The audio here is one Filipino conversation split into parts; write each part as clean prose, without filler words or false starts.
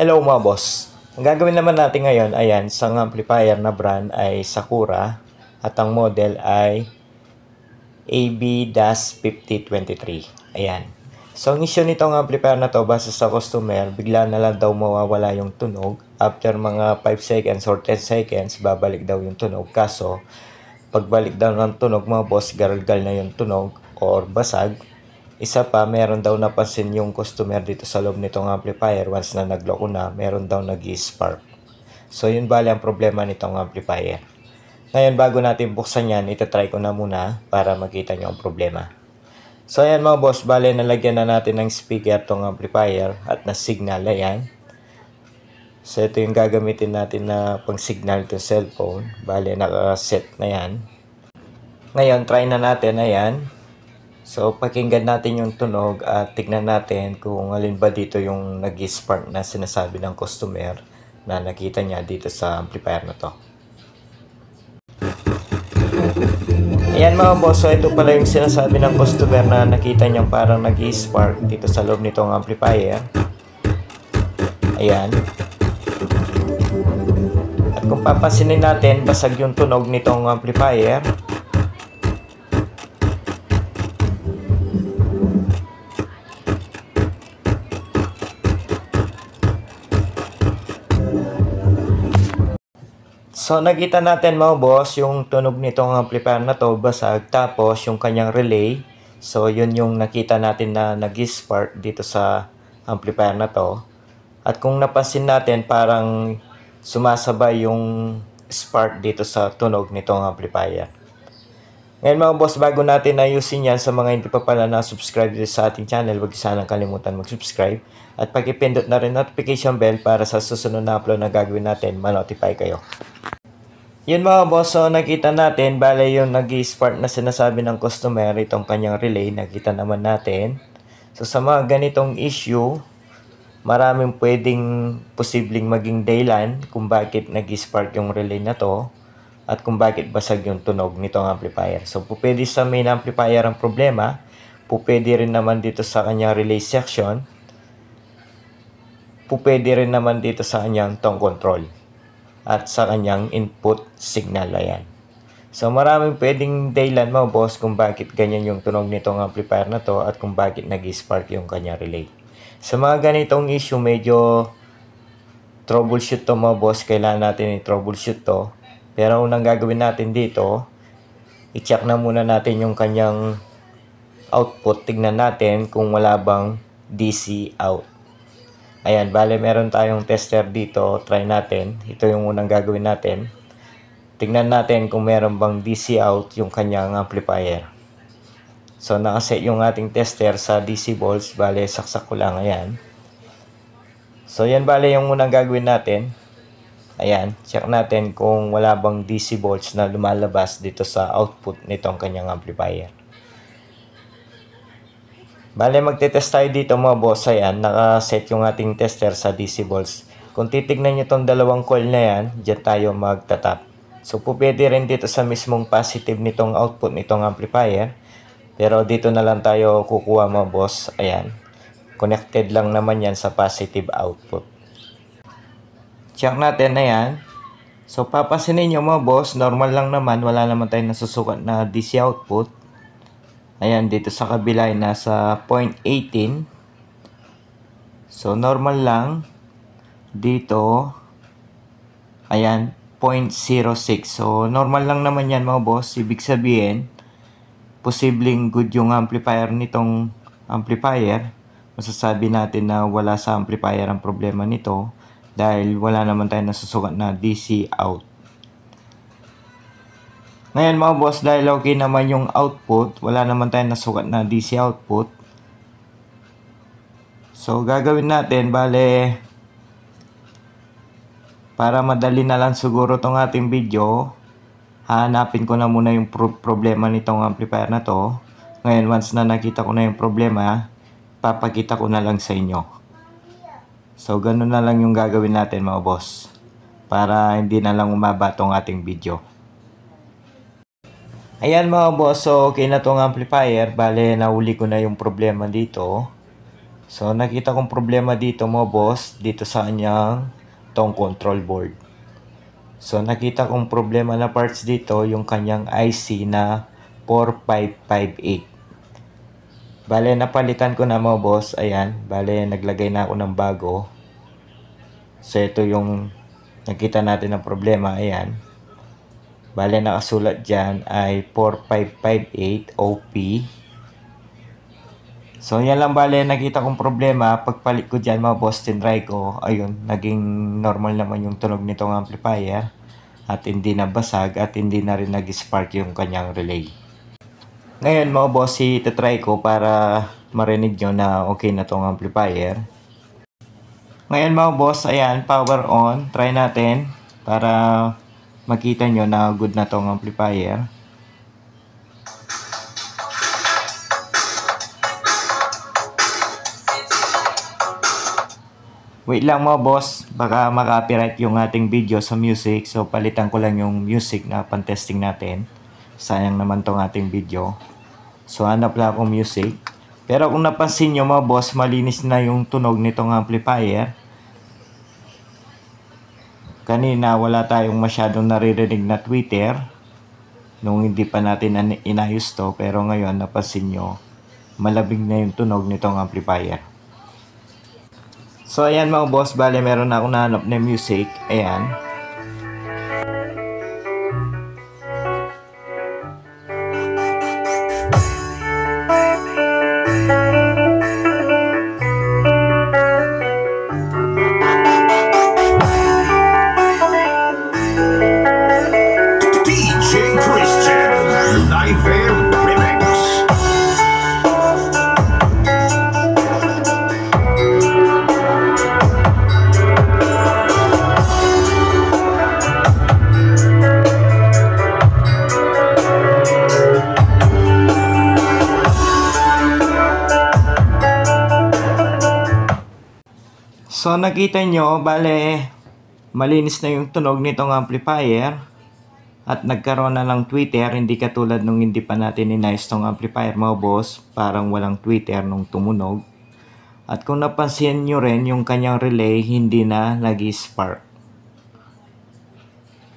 Hello mga boss. Ang gagawin naman natin ngayon, ayan, isang amplifier na brand ay Sakura at ang model ay AB-5023. Ayan. So ang issue nitong amplifier na to, base sa customer, bigla na lang daw mawawala yung tunog. After mga 5 seconds or 10 seconds, babalik daw yung tunog. Kaso, pagbalik daw ng tunog mga boss, gargal na yung tunog or basag. Isa pa, meron daw napansin yung customer dito sa loob nitong amplifier. Once na nagloko na, meron daw nag-spark. So yun bali ang problema nitong amplifier. Ngayon bago natin buksan yan, itatry ko na muna para makita nyo ang problema. So ayan mga boss, bali nalagyan na natin ng speaker tong amplifier at na signal, ayan. So ito yung gagamitin natin na pang signal to cellphone. Bali naka-set na yan. Ngayon try na natin, ayan. So, pakinggan natin yung tunog at tignan natin kung alin ba dito yung nag-spark na sinasabi ng customer na nakita niya dito sa amplifier na to. Ayan mga boss, so ito pala yung sinasabi ng customer na nakita niya parang nag-spark dito sa loob nitong amplifier. Ayan. At kung papansinin natin, basag yung tunog nitong amplifier. So nakita natin mga boss, yung tunog nitong amplifier na to basag, tapos yung kanyang relay. So yun yung nakita natin na nag-spark dito sa amplifier na to. At kung napansin natin, parang sumasabay yung spark dito sa tunog nitong amplifier. Ngayon mga boss, bago natin ayusin yan, sa mga hindi pa pala na-subscribe dito sa ating channel, huwag sanang kalimutan mag-subscribe. At pakipindot na rin notification bell para sa susunod na upload na gagawin natin, ma-notify kayo. Yun mga boss, so nakita natin, bale yung nag-spark na sinasabi ng customer, itong kanyang relay, nakita naman natin. So sa mga ganitong issue, maraming pwedeng posibleng maging dahilan kung bakit nag-spark yung relay na to at kung bakit basag yung tunog nitong amplifier. So pwede sa main amplifier ang problema, pwede rin naman dito sa kanyang relay section, pwede rin naman dito sa kanyang tone control at sa kanyang input signal, ayan. So maraming pwedeng dahilan mga boss kung bakit ganyan yung tunog nitong amplifier na to at kung bakit nag-spark yung kanyang relay. Sa mga ganitong issue, medyo troubleshoot to mga boss, kailangan natin i-troubleshoot to. Pero unang gagawin natin dito, i-check na muna natin yung kanyang output. Tignan natin kung wala bang DC out. Ayan, bale meron tayong tester dito, try natin. Ito yung unang gagawin natin. Tignan natin kung meron bang DC out yung kanyang amplifier. So nakaset yung ating tester sa DC volts, bale saksak ko lang, ayan. So yan bale yung unang gagawin natin. Ayan, check natin kung wala bang DC volts na lumalabas dito sa output nitong kanyang amplifier. Bale, magte-test tayo dito mga boss. Ayan, nakaset yung ating tester sa DC volts. Kung titignan nyo itong dalawang coil na yan, dyan tayo magtatap. So, pwede rin dito sa mismong positive nitong output nitong amplifier. Pero dito na lang tayo kukuha mga boss. Ayan, connected lang naman yan sa positive output. Check natin, ayan. So, papansinin nyo mga boss, normal lang naman. Wala naman tayong nasusukat na DC output. Ayan, dito sa kabila ay nasa 0.18. So, normal lang. Dito, ayan, 0.06. So, normal lang naman yan mga boss. Ibig sabihin, posibleng good yung amplifier nitong amplifier. Masasabi natin na wala sa amplifier ang problema nito dahil wala naman tayong nasusukat na DC out. Ngayon mga boss, dahil okay naman yung output, wala naman tayong nasukat na DC output. So gagawin natin, bale, para madali na lang siguro tong ating video, hahanapin ko na muna yung problema nitong amplifier na to. Ngayon once na nakita ko na yung problema, papakita ko na lang sa inyo. So ganun na lang yung gagawin natin mga boss, para hindi na lang umaba tong ating video. Ayan mga boss, so okay na tong amplifier. Bale, nahuli ko na yung problema dito. So nakita kong problema dito mo boss, dito sa kanyang tong control board. So nakita kong problema na parts dito yung kanyang IC na 4558. Bale napalitan ko na mo boss, ayan, bale naglagay na ako ng bago. So ito yung nakita natin ng problema, ayan. Bale nakasulat dyan ay 4558 OP. So yan lang bale nakita kong problema. Pagpalit ko dyan mga boss, tinry ko, ayun, naging normal naman yung tunog nitong amplifier. At hindi na basag at hindi na rin nag-spark yung kanyang relay. Ngayon mga boss, itatry ko para marinig nyo na okay na tong amplifier. Ngayon mga boss, ayan, power on. Try natin para makita nyo na good na tong amplifier. Wait lang mga boss, baka maka-copyright yung ating video sa music. So palitan ko lang yung music na pan-testing natin. Sayang naman tong ating video. So hanap lang akong music. Pero kung napansin nyo mga boss, malinis na yung tunog nitong amplifier. Kanina wala tayong masyadong naririnig na tweeter nung hindi pa natin inayos to. Pero ngayon napansin nyo, malabig na yung tunog nitong amplifier. So ayan mga boss, bale meron na akong nahanap na music. Ayan. DJ Christian, Live Remix. So nakita nyo, bale malinis na yung tunog nitong amplifier at nagkaroon na ng tweeter, hindi katulad nung hindi pa natin inayos tong amplifier mga boss, parang walang tweeter nung tumunog. At kung napansin nyo rin, yung kanyang relay hindi na nag-spark.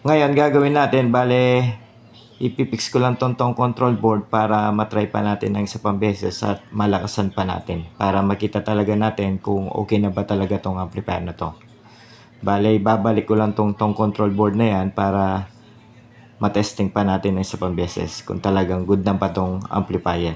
Ngayon gagawin natin, bale ipipix ko lang tong control board para matry pa natin ng isa pang beses at malakasan pa natin para makita talaga natin kung okay na ba talaga tong amplifier na to. Bale babalik ko lang tong control board na yan para matesting pa natin ng isa pang beses kung talagang good na pa tong amplifier.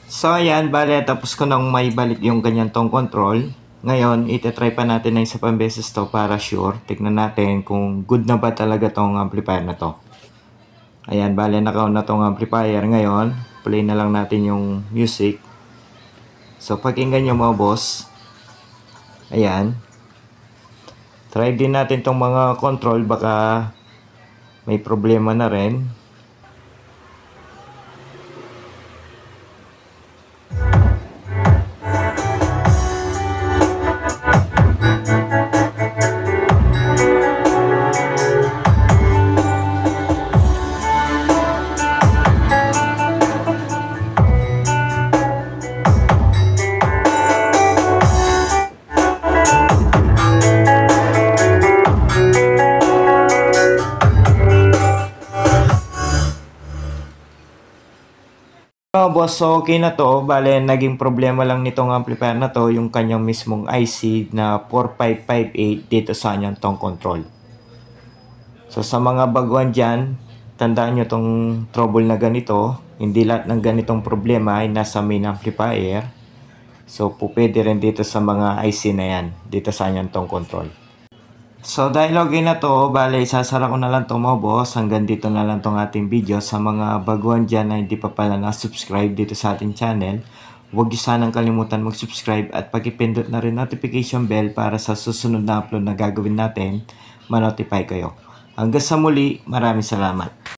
So ayan, bale tapos ko nang may balik yung ganyan tong control. Ngayon, itetry pa natin ng isa pang beses to para sure. Tignan natin kung good na ba talaga tong amplifier na to. Ayan, bale naka-on na tong amplifier. Ngayon, play na lang natin yung music. So pakinggan nyo mga boss. Ayan. Try din natin tong mga control, baka may problema na rin. Boss, so okay na to. Bale, naging problema lang nitong amplifier na to yung kanyang mismong IC na 4558 dito sa kanyang tong control. So sa mga baguhan dyan, tandaan nyo tong trouble na ganito. Hindi lahat ng ganitong problema ay nasa main amplifier. So pwede rin dito sa mga IC na yan, dito sa kanyang tong control. So dahil okay na to, bale isasara ko na lang to mga boss. Hanggang dito na lang tong ating video. Sa mga baguhan dyan na hindi pa pala na-subscribe dito sa ating channel, huwag niyo sanang kalimutan mag-subscribe at pag-ipindot na rin notification bell para sa susunod na upload na gagawin natin, ma-notify kayo. Hanggang sa muli, maraming salamat.